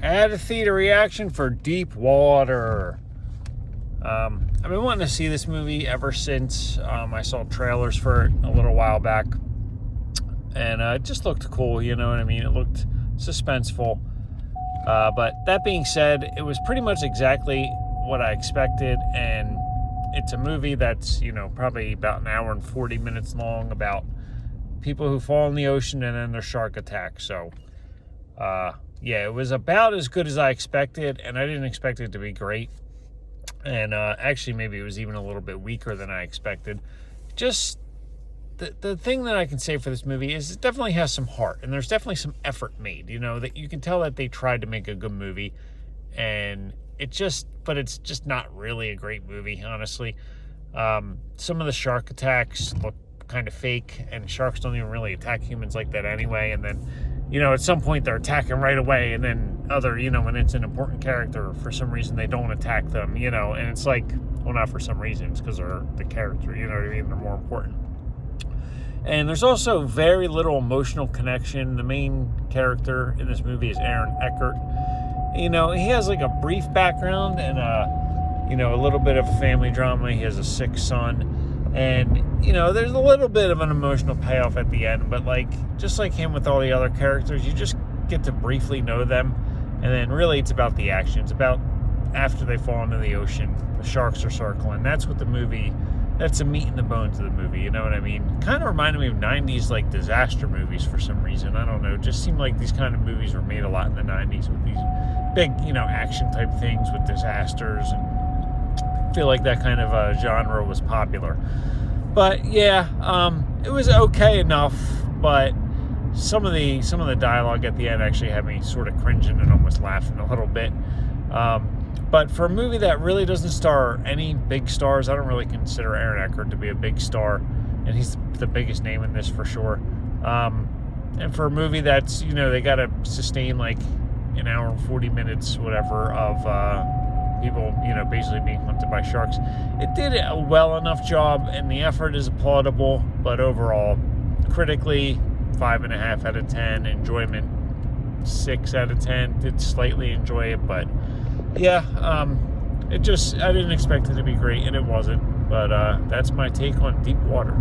At a theater reaction for Deep Water. I've been wanting to see this movie ever since I saw trailers for it a little while back. And it just looked cool, you know what I mean? It looked suspenseful. But that being said, it was pretty much exactly what I expected. And it's a movie that's, probably about an hour and 40 minutes long about people who fall in the ocean and then their shark attack. So, yeah, it was about as good as I expected, and I didn't expect it to be great. And actually, maybe it was even a little bit weaker than I expected. Just the thing that I can say for this movie is it definitely has some heart, and there's definitely some effort made, that you can tell that they tried to make a good movie, and but it's just not really a great movie, honestly. Some of the shark attacks look kind of fake, and sharks don't even really attack humans like that anyway, and then at some point they're attacking right away, and then when it's an important character, for some reason they don't attack them, and it's like, well, not for some reason, it's because they're the character, you know what I mean, they're more important. And there's also very little emotional connection. The main character in this movie is Aaron Eckhart. He has like a brief background and a little bit of family drama. He has a sick son. And, there's a little bit of an emotional payoff at the end, but just like him with all the other characters, you just get to briefly know them. And then really it's about the action. It's about after they fall into the ocean, the sharks are circling. That's what that's the meat and the bones of the movie, you know what I mean? Kind of reminded me of 90s disaster movies for some reason. I don't know. It just seemed like these kind of movies were made a lot in the 90s with these big, action type things with disasters, and I feel like that kind of genre was popular. But yeah, it was okay enough, but some of the dialogue at the end actually had me sort of cringing and almost laughing a little bit. But for a movie that really doesn't star any big stars, I don't really consider Aaron Eckhart to be a big star, and he's the biggest name in this for sure. And for a movie that's, they got to sustain an hour and 40 minutes, whatever, of people, basically being hunted by sharks, it did a well enough job, and the effort is applaudable, but overall, critically, 5.5 out of 10, enjoyment, 6 out of 10, did slightly enjoy it, but yeah, I didn't expect it to be great, and it wasn't, but that's my take on Deep Water.